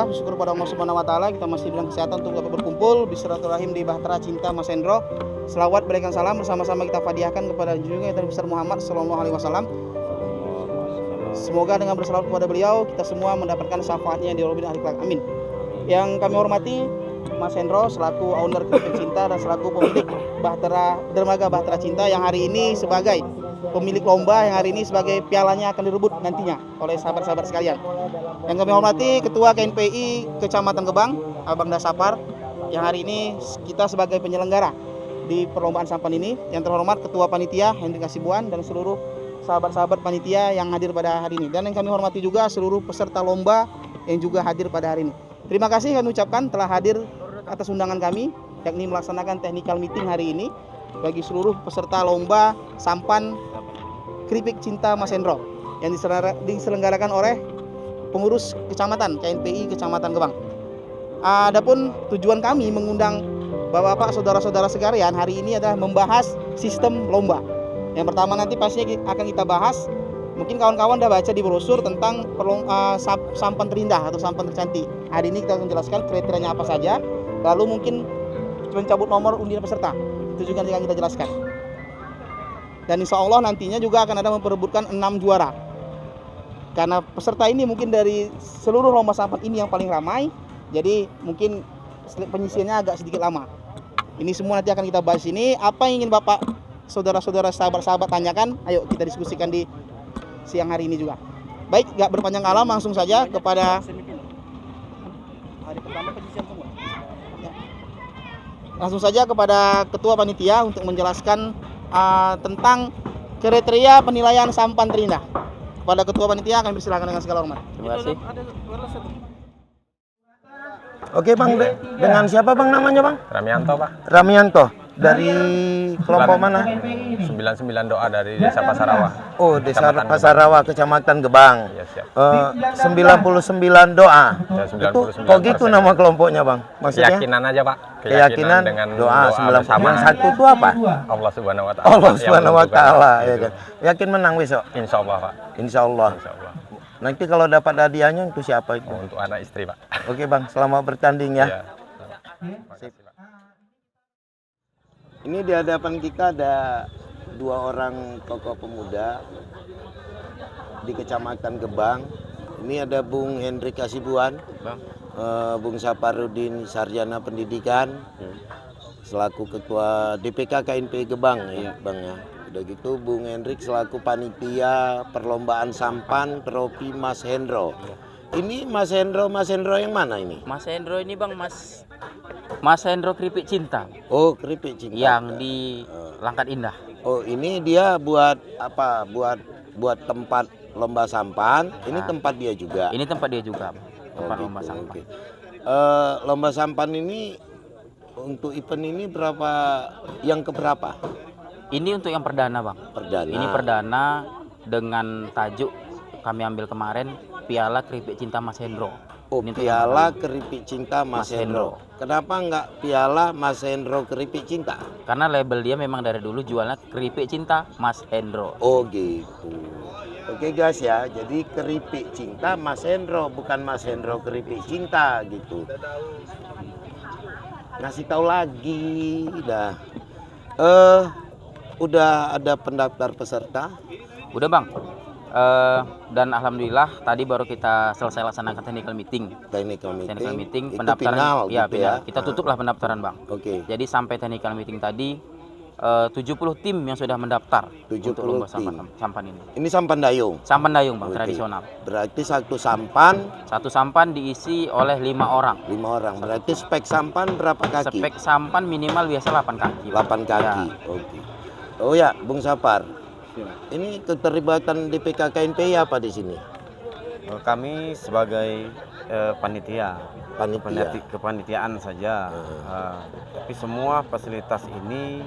Alhamdulillah bersyukur pada Allah Subhanahu wa taala kita masih diberikan kesehatan untuk dapat berkumpul bersilaturahim di Bahtera Cinta Mas Hendro. Selawat berikan salam bersama-sama kita hadiahkan kepada junjungan yang besar Muhammad sallallahu alaihi wasallam. Semoga dengan bersalawat kepada beliau kita semua mendapatkan syafaatnya di Rabbul Alamin. Amin. Yang kami hormati Mas Hendro selaku owner Keripik Cinta dan selaku pemilik Dermaga Bahtera Cinta yang hari ini sebagai pemilik lomba, yang hari ini sebagai pialanya akan direbut nantinya oleh sahabat-sahabat sekalian. Yang kami hormati Ketua KNPI Kecamatan Gebang, Abang Dasapar, yang hari ini kita sebagai penyelenggara di perlombaan sampan ini. Yang terhormat Ketua Panitia Hendrik Kasibuan dan seluruh sahabat-sahabat panitia yang hadir pada hari ini. Dan yang kami hormati juga seluruh peserta lomba yang juga hadir pada hari ini. Terima kasih kami ucapkan telah hadir atas undangan kami, yakni melaksanakan technical meeting hari ini bagi seluruh peserta lomba sampan Keripik Cinta Mas Hendro yang diselenggarakan oleh pengurus kecamatan KNPI Kecamatan Gebang. Adapun tujuan kami mengundang Bapak-bapak, saudara-saudara sekalian hari ini adalah membahas sistem lomba. Yang pertama nanti pastinya akan kita bahas, mungkin kawan-kawan udah baca di brosur tentang sampan terindah atau sampan tercantik. Hari ini kita akan menjelaskan kriterianya apa saja, lalu mungkin mencabut nomor undian peserta. Itu juga yang kita jelaskan. Dan insya Allah nantinya juga akan ada memperebutkan 6 juara. Karena peserta ini mungkin dari seluruh lomba sampan ini yang paling ramai, jadi mungkin penyisiannya agak sedikit lama. Ini semua nanti akan kita bahas ini. Apa yang ingin Bapak, saudara-saudara, sahabat-sahabat tanyakan, ayo kita diskusikan di siang hari ini juga. Baik, gak berpanjang kala, langsung saja kepada hari pertama penyisian semua. Langsung saja kepada Ketua Panitia untuk menjelaskan tentang kriteria penilaian sampan terindah. Kepada Ketua Panitia kami persilakan dengan segala hormat. Terima kasih. Oke Bang, dengan siapa Bang namanya Bang? Ramianto Pak. Ramianto. Dari kelompok mana? 99 doa dari Desa Pasarawa. Oh, Desa Kecamatan Pasarawa, Kecamatan Gebang. Ya, siap. 99 doa. Ya, 99%. Itu kok gitu nama kelompoknya Bang? Maksudnya? Keyakinan aja Pak. Keyakinan dengan doa 90. bersama. Yang satu itu apa? Allah Subhanahu wa taala. Allah Subhanahu wa taala. Gitu. Ya kan. Yakin menang besok? Insya Allah Pak. Insya Allah. Insya Allah. Nanti kalau dapat hadiahnya itu siapa itu? Oh, untuk anak istri Pak. Oke Bang, selamat bertanding ya. Ya. Makasih, Pak. Ini di hadapan kita ada 2 orang tokoh pemuda di Kecamatan Gebang. Ini ada Bung Hendrik Kasibuan, Bung Saparudin Sarjana Pendidikan, selaku Ketua DPK KNPI Gebang ya Bang ya. Udah gitu Bung Hendrik selaku Panitia Perlombaan Sampan Trofi Mas Hendro. Ini Mas Hendro yang mana ini? Mas Hendro ini Bang, Mas Hendro Keripik Cinta. Oh, Keripik Cinta. Yang di Langkat Indah. Oh, ini dia buat apa? Buat tempat lomba sampan. Ini tempat dia juga. Ini tempat dia juga, tempat lomba gitu, sampan. okay. Lomba sampan ini untuk event ini berapa? Yang keberapa? Ini untuk yang perdana Bang. Perdana. Ini perdana dengan tajuk kami ambil kemarin Piala Keripik Cinta Mas Hendro. Oh, ini Piala Keripik Cinta Mas Hendro. Kenapa enggak Piala Mas Hendro Keripik Cinta? Karena label dia memang dari dulu jualnya Keripik Cinta Mas Hendro. Oh gitu. Oke guys ya, jadi Keripik Cinta Mas Hendro, bukan Mas Hendro Keripik Cinta gitu. Ngasih tahu lagi dah. Udah ada pendaftar peserta? Udah Bang. Dan alhamdulillah tadi baru kita selesai laksanakan technical meeting. Technical meeting. Itu pendaftaran final, ya, gitu final. ya. Kita tutuplah pendaftaran Bang. Oke. Jadi sampai technical meeting tadi 70 tim yang sudah mendaftar 70 untuk lomba tim. sampan ini. Ini sampan dayung. Sampan dayung Bang, Oke. tradisional. Berarti satu sampan Satu sampan diisi oleh 5 orang. 5 orang. Berarti spek sampan berapa kaki? Spek sampan minimal biasa 8 kaki. 8 kaki. Ya. Oke. Oh ya, Bung Sapar. Ini keterlibatan DPK KNPI apa di sini? Kami sebagai panitia kepanitiaan saja. Tapi semua fasilitas ini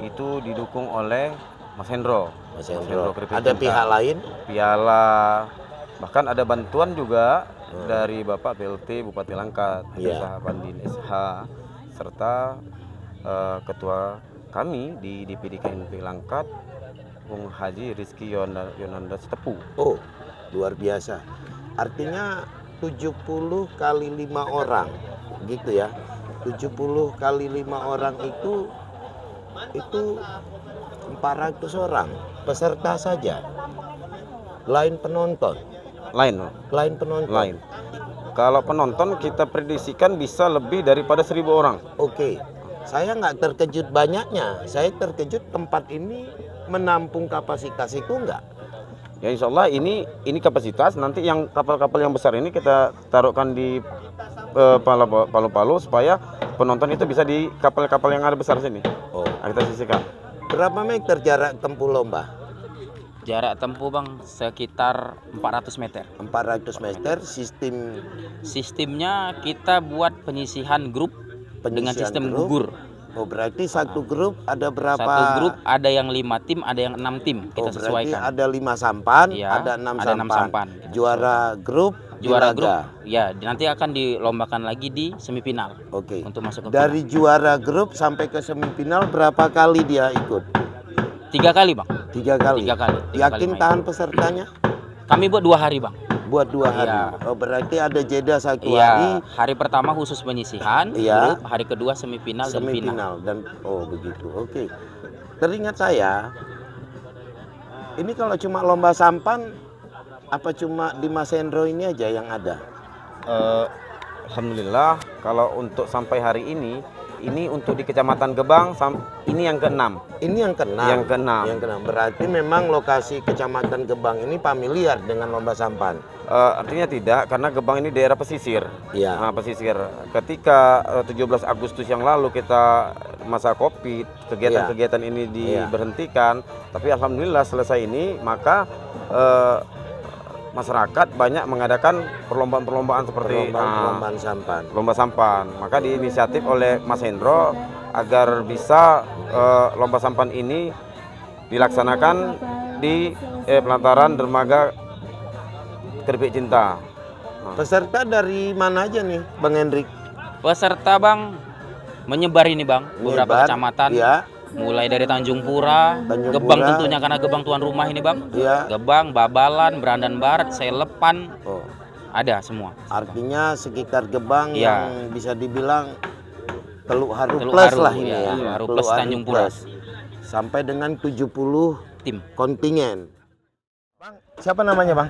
itu didukung oleh Mas Hendro. Mas Hendro. Keripik Ada Cinta. pihak lain? Piala, bahkan ada bantuan juga dari Bapak PLT Bupati Langkat, Desa Bandin SH, serta ketua kami di DPD KNPI Langkat, Bung Haji Rizky Yonanda Setepu. Oh, luar biasa. Artinya 70 kali 5 orang, gitu ya. 70 kali 5 orang itu 400 orang peserta saja. Lain penonton. Lain. Penonton. Kalau penonton kita prediksikan bisa lebih daripada 1.000 orang. Oke. Saya nggak terkejut banyaknya. Saya terkejut tempat ini menampung kapasitas itu enggak. Ya insya Allah ini kapasitas. Nanti yang kapal-kapal yang besar ini kita taruhkan di Palu-Palu supaya penonton itu bisa di kapal-kapal yang ada besar sini. Oh. Nah, kita sisihkan. Berapa meter jarak tempuh lomba? Jarak tempuh Bang sekitar 400 meter. 400 meter. Sistemnya kita buat penyisihan grup dengan sistem grup. gugur. Oh, berarti satu grup ada berapa? Satu grup ada yang 5 tim, ada yang 6 tim. Kita berarti sesuaikan. ada 5 sampan, Iya, ada 6 ada 6 sampan. Kita Juara grup, Juara Ilaga. grup, ya nanti akan dilombakan lagi di semifinal. Oke. Untuk masuk ke Dari final. juara grup sampai ke semifinal berapa kali dia ikut? 3 kali Bang. 3 kali. 3 kali. 3 Yakin kali main. tahan pesertanya? Kami buat 2 hari Bang. Buat 2 hari. Iya. Oh, berarti ada jeda 1 hari. Iya, hari pertama khusus penyisihan, Iya. grup, hari kedua semifinal, dan final. Semifinal dan oh begitu. Oke. Teringat saya, ini kalau cuma lomba sampan, apa cuma di Mas Hendro ini aja yang ada? Alhamdulillah kalau untuk sampai hari ini untuk di Kecamatan Gebang ini yang ke-6. Ini yang keenam. Yang keenam. Yang keenam. Berarti memang lokasi Kecamatan Gebang ini familiar dengan lomba sampan. Artinya tidak, karena Gebang ini daerah pesisir. Iya. Nah, pesisir. Ketika 17 Agustus yang lalu kita masa Covid, kegiatan-kegiatan ini diberhentikan, tapi alhamdulillah selesai ini, maka masyarakat banyak mengadakan perlombaan-perlombaan seperti Perlombaan sampan. lomba sampan. Maka diinisiatif oleh Mas Hendro agar bisa lomba sampan ini dilaksanakan di pelataran dermaga Keripik Cinta. Peserta dari mana aja nih, Bang Hendrik? Peserta Bang menyebar ini Bang, beberapa Menyebar, kecamatan. Ya. Mulai dari Tanjung Pura, Tanjung Gebang Pura. tentunya karena Gebang tuan rumah ini Bang. Iya. Gebang, Babalan, Berandan Barat, Selepan, Oh. ada semua. Artinya sekitar Gebang Iya. yang bisa dibilang Teluk Haru Teluk plus Haru, lah ini ya, ya. Teluk Haru Teluk plus Tanjung Pura. plus. Sampai dengan 70 Tim. kontingen. Bang, siapa namanya Bang?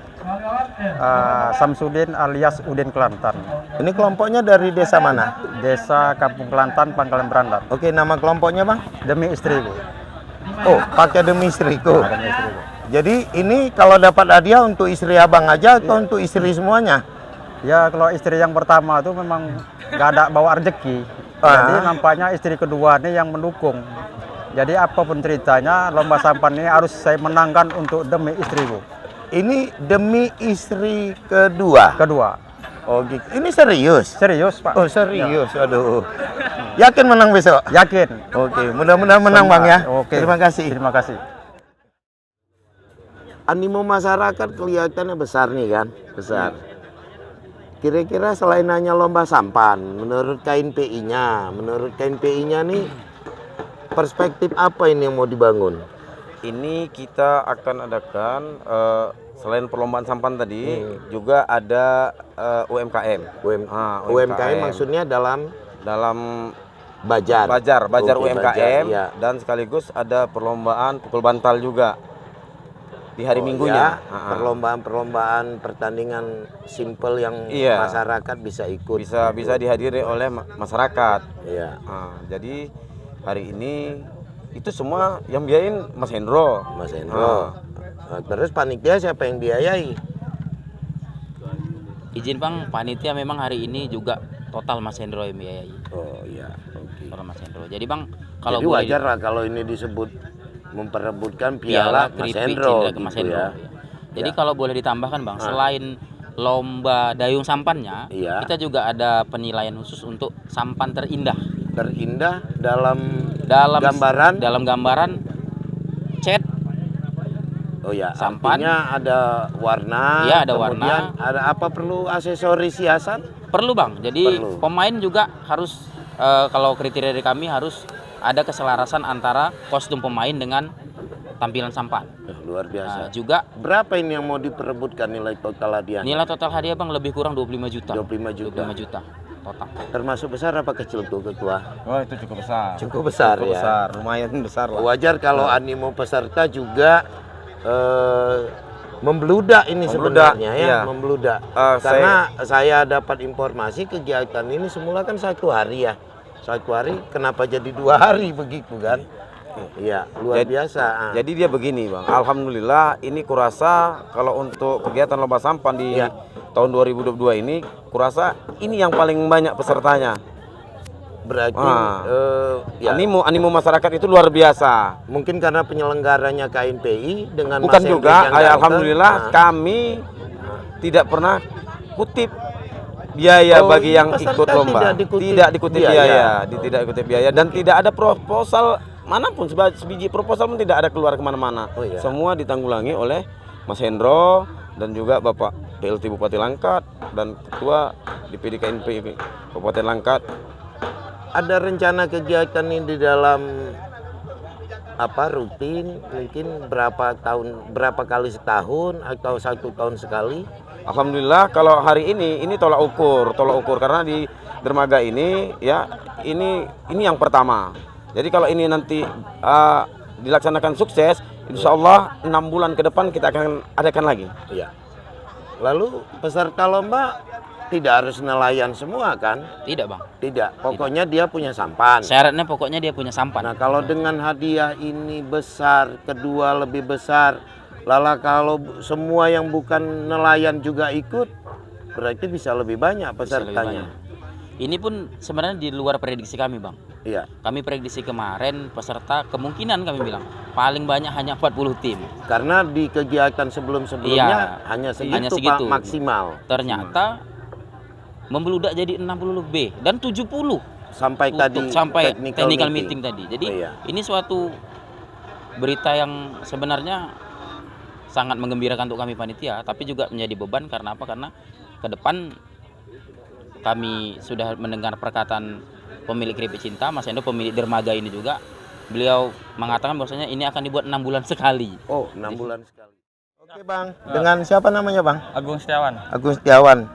Samsudin alias Udin Kelantan, Ini kelompoknya dari desa mana? Desa Kampung Kelantan, Pangkalan Berandan. Oke, nama kelompoknya Bang? Demi istriku. Oh, pakai demi istriku. Demi istriku. Jadi ini kalau dapat hadiah untuk istri abang aja atau untuk istri semuanya? Ya kalau istri yang pertama itu memang nggak ada bawa rezeki. Ah. Jadi nampaknya istri kedua ini yang mendukung. Jadi apapun ceritanya lomba sampan ini harus saya menangkan untuk demi istriku. Ini demi istri kedua. Kedua. Oh gitu. Ini serius? Serius Pak. Oh serius, aduh. Yakin menang besok? Yakin. Oke, mudah-mudahan menang Bang ya. Oke. Terima kasih. Terima kasih. Animo masyarakat kelihatannya besar nih kan, besar. Kira-kira selain hanya lomba sampan, menurut KNPI-nya nih perspektif apa ini yang mau dibangun? Ini kita akan adakan selain perlombaan sampan tadi juga ada UMKM. UMKM maksudnya dalam Bajar. Bajar Oke, UMKM Bajar, iya. dan sekaligus ada perlombaan pukul bantal juga di hari Minggunya. Ya, perlombaan pertandingan simpel yang Iya. masyarakat bisa ikut. Bisa dihadiri oleh masyarakat. Iya. Jadi hari ini itu semua yang biayain Mas Hendro. Mas Hendro. Nah, terus panitia siapa yang biayai? Izin Bang, panitia memang hari ini juga total Mas Hendro yang biayai. Oh iya, oke. Total Mas Hendro. Jadi Bang, kalau Jadi boleh wajar lah kalau ini disebut memperebutkan piala Mas Keripik Hendro Cinta ke Mas gitu Hendro. ya. Jadi Ya. kalau boleh ditambahkan Bang, selain lomba dayung sampannya, Iya. kita juga ada penilaian khusus untuk sampan terindah. Terindah dalam Dalam gambaran cat. Oh ya, sampan. artinya ada warna. Iya, ada kemudian warna. ada apa perlu aksesoris hiasan? Perlu Bang. Jadi Perlu. pemain juga harus kalau kriteria dari kami harus ada keselarasan antara kostum pemain dengan tampilan sampan. Luar biasa. Juga Berapa ini yang mau diperebutkan nilai total hadiahnya? nilai total hadiah Bang lebih kurang 25 juta. 25 juta. 25 juta total. Termasuk besar apa kecil tuh ketua? Oh, itu cukup besar. Cukup besar Cukup ya. besar, lumayan besar lah. Wajar kalau animo peserta juga membludak ini Membludak, sebenarnya ya, iya. membludak. Eh, Karena saya dapat informasi kegiatan ini semula kan 1 hari ya. 1 hari kenapa jadi 2 hari begitu kan? Iya, luar biasa. Jadi dia begini Bang, alhamdulillah ini kurasa kalau untuk kegiatan lomba sampan di Ya. tahun 2022 ini, kurasa ini yang paling banyak pesertanya. Berarti ya, Animo masyarakat itu luar biasa. mungkin karena penyelenggaranya KNPI dengan Bukan Mas Hendrik juga, yang datang. alhamdulillah Nah, kami tidak pernah kutip biaya Oh, bagi yang peserta ikut lomba. tidak dikutip biaya. Tidak dikutip biaya dan tidak ada proposal manapun, sebiji proposal pun tidak ada keluar kemana-mana. Oh, iya. Semua ditanggulangi oleh Mas Hendro dan juga Bapak PLT Bupati Langkat dan Ketua DPD KNPI Kabupaten Langkat. ada rencana kegiatan ini di dalam rutin mungkin berapa kali setahun atau 1 tahun sekali? Alhamdulillah kalau hari ini tolak ukur karena di dermaga ini ya ini yang pertama. Jadi kalau ini nanti dilaksanakan sukses, insya Allah 6 bulan ke depan kita akan adakan lagi. Iya. Lalu peserta lomba tidak harus nelayan semua kan? Tidak Bang. Tidak. Pokoknya dia punya sampan. Syaratnya pokoknya dia punya sampan. Nah kalau dengan hadiah ini besar, kedua lebih besar, lala kalau semua yang bukan nelayan juga ikut, berarti bisa lebih banyak Bisa lebih pesertanya. banyak. Ini pun sebenarnya di luar prediksi kami Bang. Iya. Kami prediksi kemarin peserta kemungkinan kami bilang paling banyak hanya 40 tim. Karena di kegiatan sebelum-sebelumnya Iya, hanya hanya segitu, segitu. Pak, maksimal. Ternyata membludak jadi 60 lebih dan 70 Sampai tadi sampai technical meeting tadi. Jadi Iya. ini suatu berita yang sebenarnya sangat menggembirakan untuk kami panitia, tapi juga menjadi beban karena apa? Karena ke depan kami sudah mendengar perkataan pemilik Keripik Cinta, Mas Endo, pemilik dermaga ini juga. Beliau mengatakan bahwasanya ini akan dibuat 6 bulan sekali. Oh, 6 bulan sekali. Oke, Bang. Dengan siapa namanya, Bang? Agung Setiawan Agus Setiawan.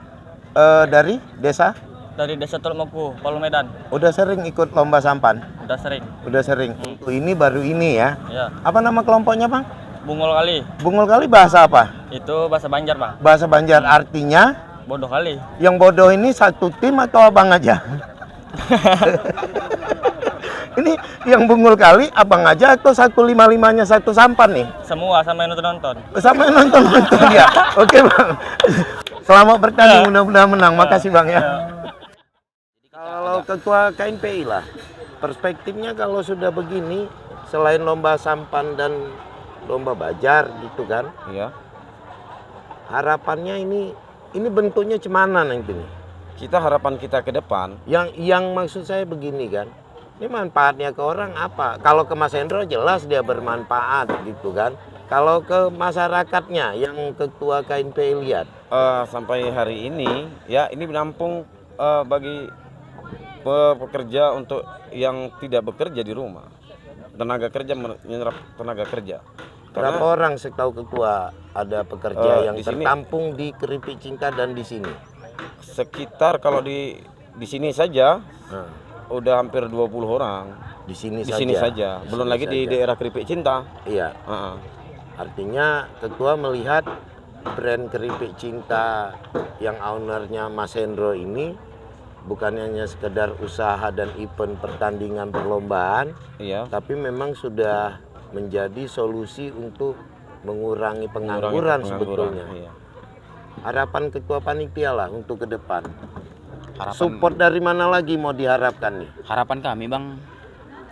Dari desa? dari Desa Tulmuku, Palu Medan. Udah sering ikut lomba sampan? Udah sering. Udah sering. Ini baru ini ya. Ya, Apa nama kelompoknya, Bang? bungul kali. Bungul kali bahasa apa? Itu bahasa Banjar, Bang. Bahasa Banjar artinya Bodoh kali. yang bodoh ini satu tim atau abang aja? Ini yang bungul kali abang aja atau 155-nya satu sampan nih? Semua sama yang nonton. Sama yang nonton ya. Oke, Bang. Selamat bertanding, mudah-mudahan menang. Makasih, Bang ya. Kalau ketua KNPI lah, perspektifnya kalau sudah begini, selain lomba sampan dan lomba bajar gitu kan, Iya. harapannya ini bentuknya cemana nanti nih? Harapan kita ke depan, Yang maksud saya begini kan, ini manfaatnya ke orang apa? Kalau ke Mas Hendro jelas dia bermanfaat gitu kan. Kalau ke masyarakatnya yang ketua KNPI lihat, sampai hari ini ya ini menampung bagi pekerja untuk yang tidak bekerja di rumah, tenaga kerja menyerap tenaga kerja. berapa orang setahu ketua ada pekerja yang di sini- tertampung di Keripik Cinta dan di sini? Sekitar kalau di sini saja Nah, udah hampir 20 orang di sini di saja. sini saja, belum Sini lagi di saja. daerah Keripik Cinta. Iya, Heeh. artinya ketua melihat brand Keripik Cinta yang ownernya Mas Hendro ini bukan hanya sekedar usaha dan event pertandingan perlombaan, Iya. tapi memang sudah menjadi solusi untuk mengurangi Mengurangi pengangguran pengangguran, sebetulnya. iya. Harapan ketua panitia lah untuk ke depan. Harapan Support dari mana lagi mau diharapkan nih? harapan kami Bang,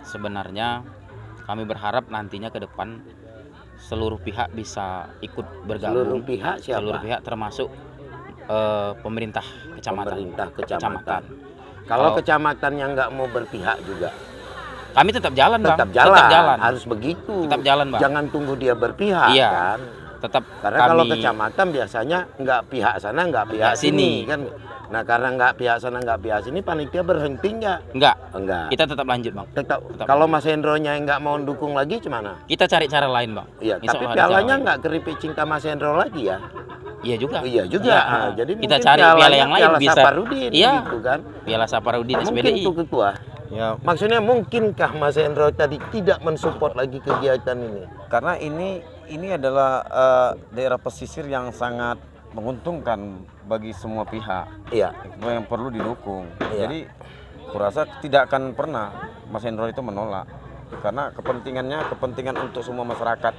sebenarnya kami berharap nantinya ke depan seluruh pihak bisa ikut Seluruh bergabung. pihak siapa? Seluruh pihak termasuk pemerintah kecamatan. Pemerintah kecamatan. Kalau Kalau- kecamatan yang nggak mau berpihak juga Kami tetap jalan Bang. tetap jalan. Tetap jalan. Harus begitu. Tetap jalan, Bang. Jangan tunggu dia berpihak Iya. kan. Tetap Karena kami kalau kecamatan biasanya nggak pihak sana nggak pihak Nggak sini. kan. Nah karena nggak pihak sana nggak pihak sini, panitia berhenti nggak? Enggak, Enggak. kita tetap lanjut bang. Tetap. Tetap. Kalau Mas Hendro-nya nggak mau dukung lagi, gimana? Kita cari cara lain bang. Iya. Insya Tapi Allah ada cara pialanya lain. nggak keripik cinta Mas Hendro lagi ya? Iya juga. Iya juga. Iya. Ah, jadi kita mungkin cari piala pialanya yang lain Piala bisa. Saparudin Iya. gitu kan? Piala Saparudin Mungkin SBDI. itu ketua. Ya, Maksudnya mungkinkah Mas Hendro tadi tidak mensupport lagi kegiatan ini? karena ini adalah daerah pesisir yang sangat menguntungkan bagi semua pihak. Iya. Yang perlu didukung. Iya. Jadi kurasa tidak akan pernah Mas Hendro itu menolak, karena kepentingan untuk semua masyarakat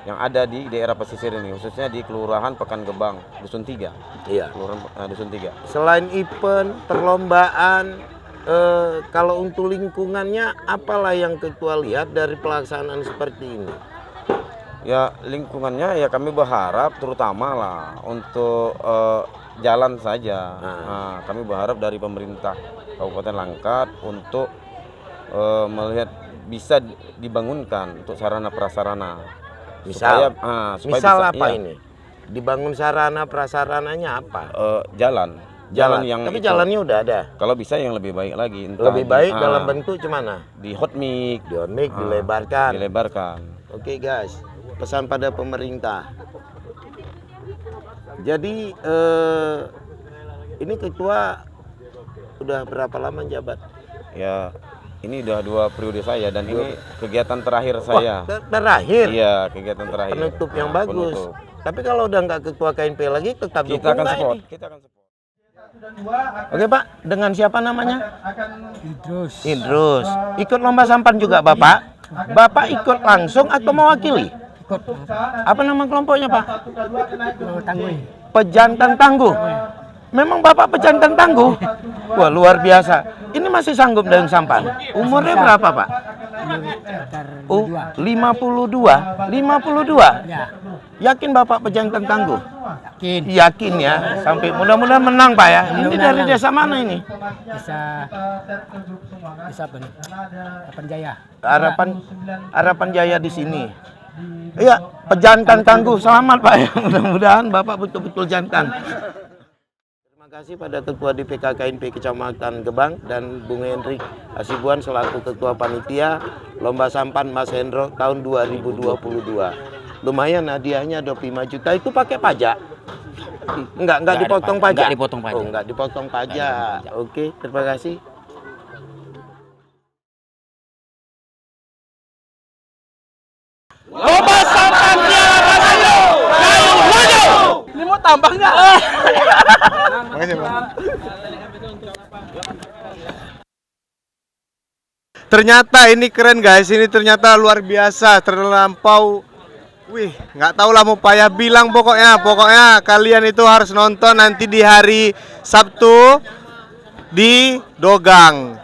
yang ada di daerah pesisir ini, khususnya di Kelurahan Pekangebang, Dusun 3. Iya. Kelurahan Dusun 3. Selain event, perlombaan, kalau untuk lingkungannya, apalah yang ketua lihat dari pelaksanaan seperti ini? Ya lingkungannya ya kami berharap terutama lah untuk jalan saja. Nah, kami berharap dari pemerintah Kabupaten Langkat untuk melihat bisa dibangunkan untuk sarana prasarana. Misal, supaya misal bisa, apa iya, ini? Dibangun sarana prasarananya apa? jalan yang Tapi itu. jalannya udah ada. Kalau bisa yang lebih baik lagi. Entah Lebih baik di, dalam bentuk gimana? di hot mic, Dilebarkan. dilebarkan. Oke guys, pesan pada pemerintah. Jadi ini ketua udah berapa lama jabat? Ya ini udah 2 periode saya dan ini kegiatan terakhir saya. Terakhir. Iya, kegiatan terakhir. Penutup yang Nah, bagus. penutup. Tapi kalau udah nggak ketua KNP lagi, tetap Kita dukung akan nggak support. ini? Kita akan support. Oke Pak, dengan siapa namanya? Idrus. Ikut lomba sampan juga Bapak? Bapak ikut langsung atau mewakili? Ikut Apa nama kelompoknya Pak? tangguh. Pejantan Tangguh. Memang Bapak pejantan tangguh? Wah luar biasa. Ini masih sanggup dengan sampan? Umurnya berapa Pak? Oh, 52. 52. Ya, Yakin Bapak pejantan tangguh? yakin Yakin ya. Sampai mudah-mudahan menang Pak ya. Ini dari desa mana ini? bisa apa nih? Harapan Jaya. Harapan Jaya di sini. Iya, pejantan tangguh. Selamat Pak ya. Mudah-mudahan Bapak betul-betul jantan. Terima kasih pada Ketua DPK KNP Kecamatan Gebang dan Bung Hendrik Hasibuan selaku Ketua Panitia Lomba Sampan Mas Hendro tahun 2022. Lumayan hadiahnya 25 juta, itu pakai pajak? Enggak Nggak ada dipotong pajak. pajak? Nggak dipotong pajak. Oh, enggak dipotong pajak. Oke, terima kasih. Lomba Sampan Piala Rasio. Ini mau tambah nggak? Ternyata ini keren guys, ini ternyata luar biasa, terlampau. Wih, nggak tahu lah mau payah bilang pokoknya kalian itu harus nonton nanti di hari Sabtu di Dogang.